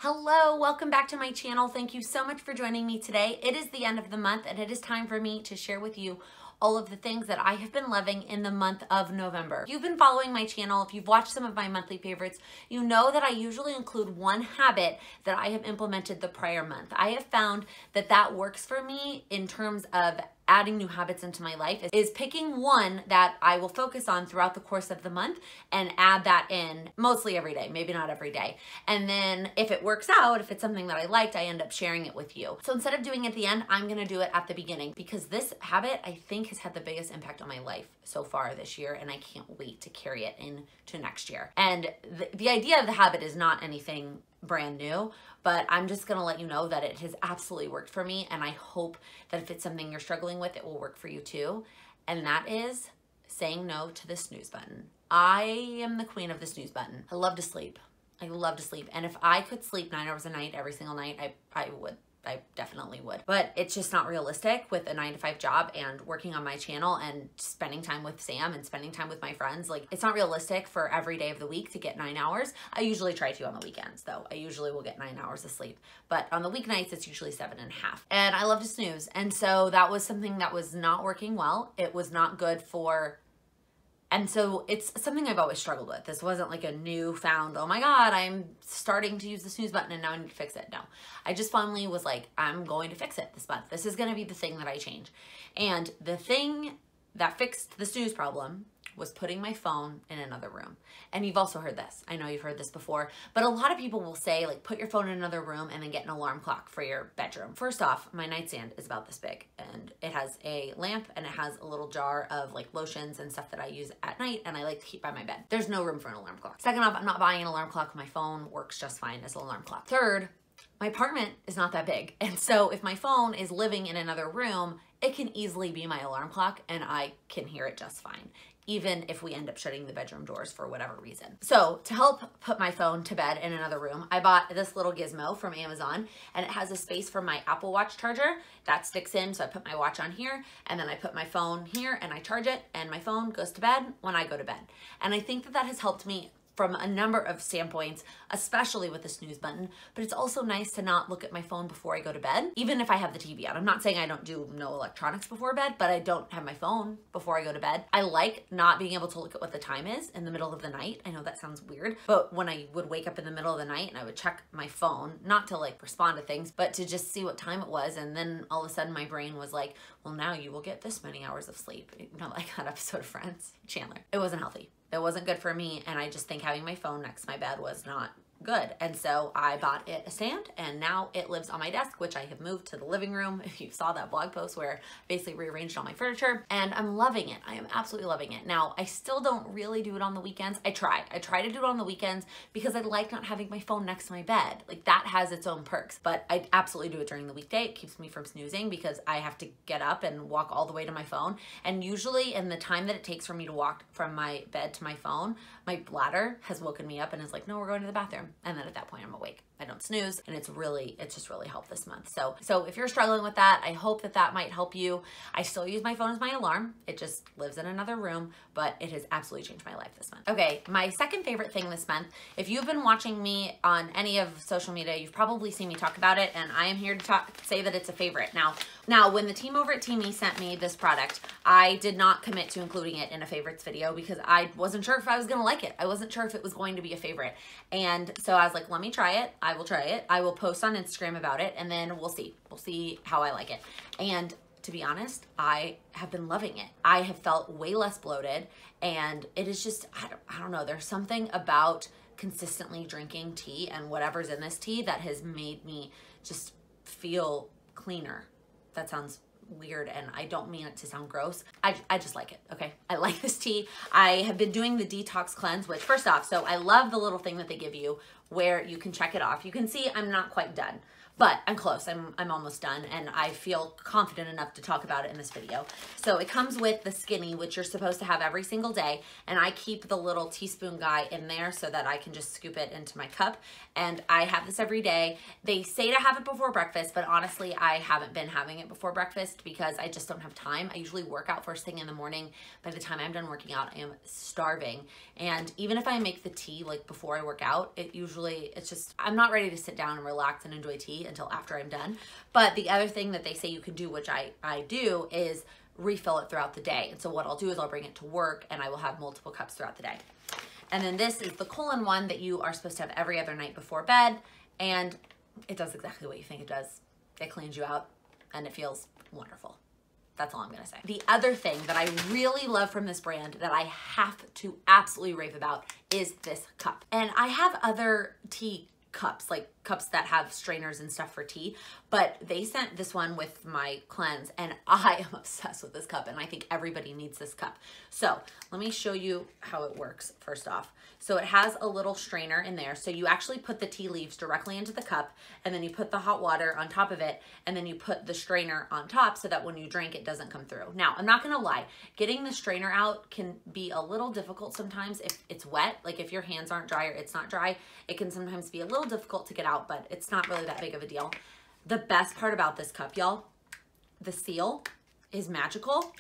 Hello, welcome back to my channel. Thank you so much for joining me today. It is the end of the month and it is time for me to share with you all of the things that I have been loving in the month of November. If you've been following my channel, if you've watched some of my monthly favorites, you know that I usually include one habit that I have implemented the prior month. I have found that that works for me in terms of adding new habits into my life is picking one that I will focus on throughout the course of the month and add that in mostly every day, maybe not every day. And then if it works out, if it's something that I liked, I end up sharing it with you. So instead of doing it at the end, I'm gonna do it at the beginning because this habit I think has had the biggest impact on my life so far this year, and I can't wait to carry it into next year. And the idea of the habit is not anything brand new, but I'm just gonna let you know that it has absolutely worked for me, and I hope that if it's something you're struggling with, it will work for you too. And that is saying no to the snooze button. I am the queen of the snooze button. I love to sleep. I love to sleep. And if I could sleep 9 hours a night every single night, I would. I definitely would. But it's just not realistic with a 9-to-5 job and working on my channel and spending time with Sam and spending time with my friends. Like, it's not realistic for every day of the week to get 9 hours. I usually try to on the weekends though. I usually will get 9 hours of sleep. But on the weeknights, it's usually 7.5. And I love to snooze. And so that was something that was not working well. It was not good for... And so it's something I've always struggled with. This wasn't like a newfound, oh my God, I'm starting to use the snooze button and now I need to fix it. No, I just finally was like, I'm going to fix it this month. This is going to be the thing that I change. And the thing that fixed the snooze problem was putting my phone in another room. And you've also heard this. I know you've heard this before, but a lot of people will say like, put your phone in another room and then get an alarm clock for your bedroom. First off, my nightstand is about this big and it has a lamp and it has a little jar of like lotions and stuff that I use at night and I like to keep by my bed. There's no room for an alarm clock. Second off, I'm not buying an alarm clock. My phone works just fine as an alarm clock. Third, my apartment is not that big. And so if my phone is living in another room, it can easily be my alarm clock and I can hear it just fine, even if we end up shutting the bedroom doors for whatever reason. So to help put my phone to bed in another room, I bought this little gizmo from Amazon and it has a space for my Apple Watch charger that sticks in. So I put my watch on here and then I put my phone here and I charge it and my phone goes to bed when I go to bed. And I think that that has helped me from a number of standpoints, especially with the snooze button, but it's also nice to not look at my phone before I go to bed, even if I have the TV on. I'm not saying I don't do no electronics before bed, but I don't have my phone before I go to bed. I like not being able to look at what the time is in the middle of the night. I know that sounds weird, but when I would wake up in the middle of the night and I would check my phone, not to like respond to things, but to just see what time it was, and then all of a sudden my brain was like, well, now you will get this many hours of sleep. You know, like that episode of Friends, Chandler. It wasn't healthy. It wasn't good for me, and I just think having my phone next to my bed was not good. And so I bought it a stand and now it lives on my desk, which I have moved to the living room. If you saw that blog post where I basically rearranged all my furniture, and I'm loving it. I am absolutely loving it. Now, I still don't really do it on the weekends. I try to do it on the weekends because I like not having my phone next to my bed. Like, that has its own perks, but I absolutely do it during the weekday. It keeps me from snoozing because I have to get up and walk all the way to my phone. And usually in the time that it takes for me to walk from my bed to my phone, my bladder has woken me up and is like, no, we're going to the bathroom. And then at that point I'm awake. I don't snooze, and it's just really helped this month. So if you're struggling with that, I hope that that might help you. I still use my phone as my alarm. It just lives in another room, but it has absolutely changed my life this month. Okay, my second favorite thing this month, if you've been watching me on any of social media, you've probably seen me talk about it, and I am here to say that it's a favorite. Now, when the team over at Teamy sent me this product, I did not commit to including it in a favorites video because I wasn't sure if I was gonna like it. I wasn't sure if it was going to be a favorite. And so I was like, let me try it. I will try it. I will post on Instagram about it, and then we'll see. We'll see how I like it. And to be honest, I have been loving it. I have felt way less bloated, and it is just, I don't know, there's something about consistently drinking tea and whatever's in this tea that has made me just feel cleaner. That sounds weird, and I don't mean it to sound gross. I just like it, okay? I like this tea. I have been doing the detox cleanse, which first off, so I love the little thing that they give you where you can check it off. You can see I'm not quite done, but I'm close. I'm almost done, and I feel confident enough to talk about it in this video. So it comes with the skinny, which you're supposed to have every single day, and I keep the little teaspoon guy in there so that I can just scoop it into my cup, and I have this every day. They say to have it before breakfast, but honestly, I haven't been having it before breakfast because I just don't have time. I usually work out first thing in the morning. By the time I'm done working out, I am starving, and even if I make the tea like before I work out, it's just, I'm not ready to sit down and relax and enjoy tea until after I'm done. But the other thing that they say you can do, which I do, is refill it throughout the day. And so what I'll do is I'll bring it to work and I will have multiple cups throughout the day. And then this is the colon one that you are supposed to have every other night before bed. And it does exactly what you think it does. It cleans you out and it feels wonderful. That's all I'm gonna say. The other thing that I really love from this brand that I have to absolutely rave about is this cup. And I have other tea cups, like cups that have strainers and stuff for tea, but they sent this one with my cleanse, and I am obsessed with this cup, and I think everybody needs this cup. So let me show you how it works first off. So it has a little strainer in there, so you actually put the tea leaves directly into the cup, and then you put the hot water on top of it, and then you put the strainer on top so that when you drink it doesn't come through. Now, I'm not gonna lie, getting the strainer out can be a little difficult sometimes if it's wet. Like if your hands aren't dry or it's not dry, it can sometimes be a little difficult to get out, but it's not really that big of a deal. The best part about this cup, y'all, the seal is magical.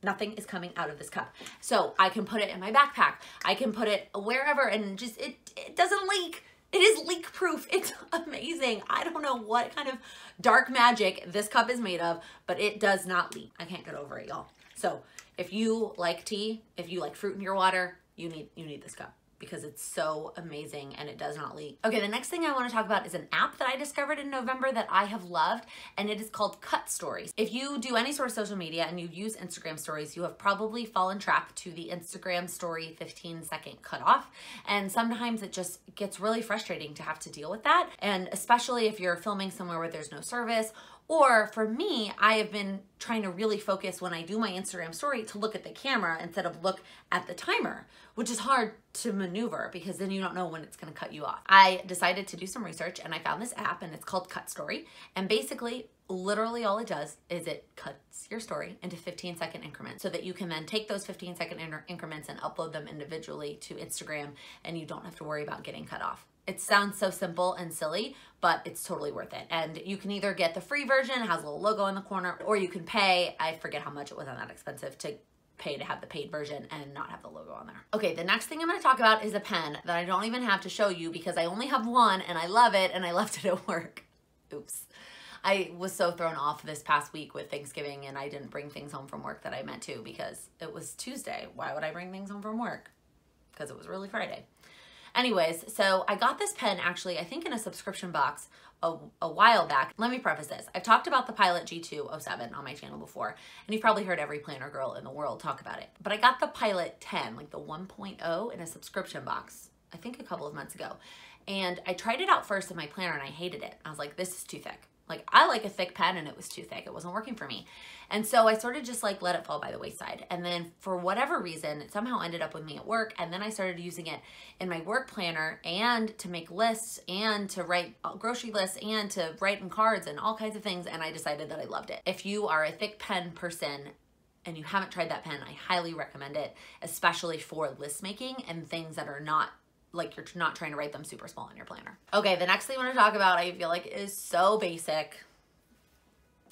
Nothing is coming out of this cup. So I can put it in my backpack. I can put it wherever, and just, it doesn't leak. It is leak proof. It's amazing. I don't know what kind of dark magic this cup is made of, but it does not leak. I can't get over it, y'all. So if you like tea, if you like fruit in your water, you need this cup because it's so amazing and it does not leak. Okay, the next thing I want to talk about is an app that I discovered in November that I have loved, and it is called Cut Stories. If you do any sort of social media and you use Instagram stories, you have probably fallen trap to the Instagram story 15-second cutoff, and sometimes it just gets really frustrating to have to deal with that, and especially if you're filming somewhere where there's no service. Or for me, I have been trying to really focus when I do my Instagram story to look at the camera instead of look at the timer, which is hard to maneuver because then you don't know when it's gonna cut you off. I decided to do some research and I found this app, and it's called Cut Story. And basically, literally all it does is it cuts your story into 15-second increments so that you can then take those 15-second increments and upload them individually to Instagram, and you don't have to worry about getting cut off. It sounds so simple and silly, but it's totally worth it. And you can either get the free version, it has a little logo in the corner, or you can pay, I forget how much, it wasn't that expensive to pay to have the paid version and not have the logo on there. Okay, the next thing I'm gonna talk about is a pen that I don't even have to show you because I only have one and I love it, and I left it at work. Oops. I was so thrown off this past week with Thanksgiving, and I didn't bring things home from work that I meant to because it was Tuesday. Why would I bring things home from work? Because it was really Friday. Anyways, so I got this pen actually, I think in a subscription box a while back. Let me preface this. I've talked about the Pilot G207 on my channel before, and you've probably heard every planner girl in the world talk about it. But I got the Pilot 10, like the 1.0, in a subscription box, I think a couple of months ago. And I tried it out first in my planner and I hated it. I was like, this is too thick. Like, I like a thick pen and it was too thick. It wasn't working for me. And so I sort of just like let it fall by the wayside. And then for whatever reason, it somehow ended up with me at work. And then I started using it in my work planner and to make lists and to write grocery lists and to write in cards and all kinds of things. And I decided that I loved it. If you are a thick pen person and you haven't tried that pen, I highly recommend it, especially for list making and things that are not, like, you're not trying to write them super small in your planner. Okay, the next thing I want to talk about, I feel like, is so basic.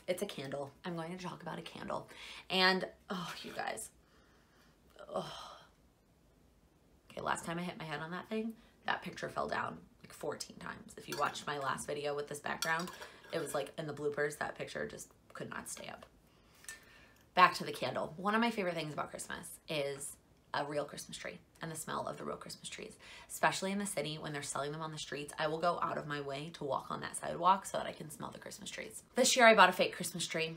It's a candle. I'm going to talk about a candle. And, oh, you guys. Oh. Okay, last time I hit my head on that thing, that picture fell down like 14 times. If you watched my last video with this background, it was like in the bloopers, that picture just could not stay up. Back to the candle. One of my favorite things about Christmas is a real Christmas tree and the smell of the real Christmas trees, especially in the city when they're selling them on the streets. I will go out of my way to walk on that sidewalk so that I can smell the Christmas trees. This year I bought a fake Christmas tree,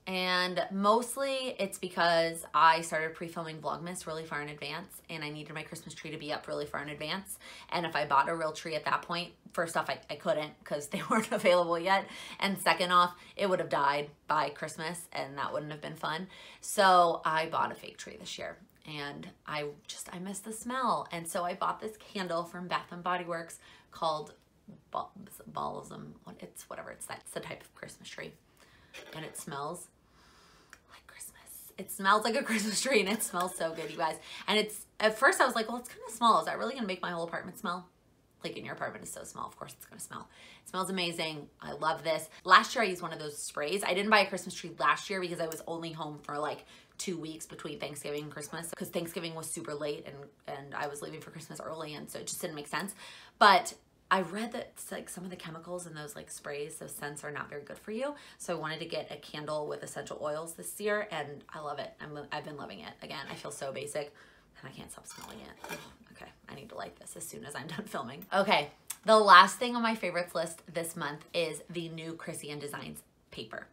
and mostly it's because I started pre-filming Vlogmas really far in advance and I needed my Christmas tree to be up really far in advance. And if I bought a real tree at that point, first off, I couldn't because they weren't available yet. And second off, it would have died by Christmas and that wouldn't have been fun. So I bought a fake tree this year. and I miss the smell. And so I bought this candle from Bath and Body Works called Balsam. It's whatever, it's the type of Christmas tree. And it smells like Christmas. It smells like a Christmas tree, and it smells so good, you guys. And it's, at first I was like, well, it's gonna smell. Is that really gonna make my whole apartment smell? Like, in your apartment is so small, of course it's gonna smell. It smells amazing. I love this. Last year I used one of those sprays. I didn't buy a Christmas tree last year because I was only home for like 2 weeks between Thanksgiving and Christmas, because Thanksgiving was super late and I was leaving for Christmas early, and so it just didn't make sense. But I read that like some of the chemicals in those like sprays, those scents, are not very good for you. So I wanted to get a candle with essential oils this year, and I love it. I've been loving it. Again, I feel so basic and I can't stop smelling it. Oh, okay, I need to light this as soon as I'm done filming. Okay, the last thing on my favorites list this month is the new Chrissy & Designs paper.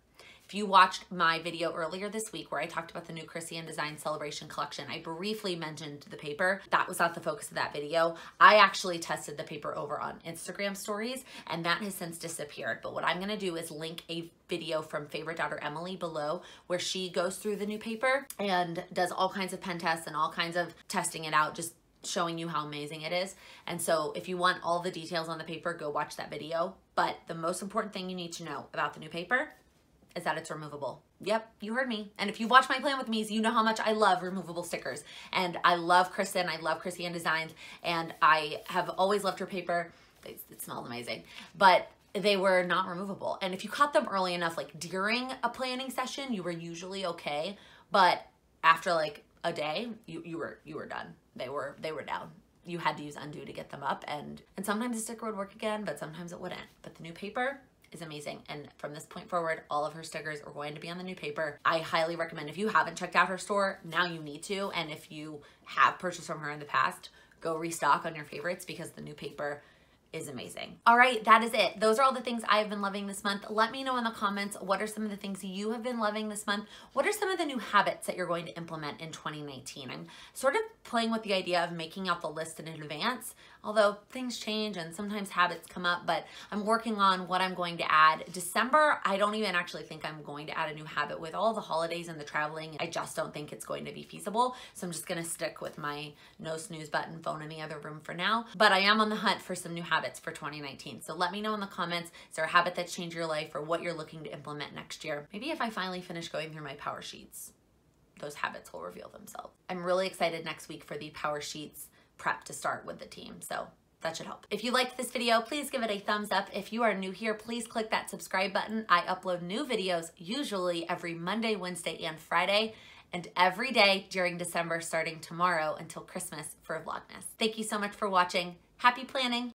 If you watched my video earlier this week where I talked about the new Chrissy & Designs Celebration Collection, I briefly mentioned the paper. That was not the focus of that video. I actually tested the paper over on Instagram stories, and that has since disappeared. But what I'm gonna do is link a video from favorite daughter Emily below, where she goes through the new paper and does all kinds of pen tests and all kinds of testing it out, just showing you how amazing it is. And so if you want all the details on the paper, go watch that video. But the most important thing you need to know about the new paper is that it's removable. Yep, you heard me. And if you've watched my Plan With Me's, you know how much I love removable stickers. And I love Kristen, I love Chrissy & Designs, and I have always loved her paper. It smells amazing. But they were not removable. And if you caught them early enough, like during a planning session, you were usually okay. But after like a day, you were done. They were down. You had to use undo to get them up, and sometimes the sticker would work again, but sometimes it wouldn't. But the new paper is amazing, and from this point forward, all of her stickers are going to be on the new paper. I highly recommend, if you haven't checked out her store, now you need to, and if you have purchased from her in the past, go restock on your favorites, because the new paper is amazing. All right, that is it. Those are all the things I have been loving this month. Let me know in the comments, what are some of the things you have been loving this month? What are some of the new habits that you're going to implement in 2019? I'm sort of playing with the idea of making out the list in advance, although things change and sometimes habits come up, but I'm working on what I'm going to add. December, I don't even actually think I'm going to add a new habit. With all the holidays and the traveling, I just don't think it's going to be feasible. So I'm just gonna stick with my no snooze button phone in the other room for now. But I am on the hunt for some new habits for 2019. So let me know in the comments, is there a habit that's changed your life or what you're looking to implement next year? Maybe if I finally finish going through my power sheets, those habits will reveal themselves. I'm really excited next week for the power sheets prep to start with the team, so that should help. If you liked this video, please give it a thumbs up. If you are new here, please click that subscribe button. I upload new videos usually every Monday, Wednesday, and Friday, and every day during December, starting tomorrow until Christmas for Vlogmas. Thank you so much for watching. Happy planning.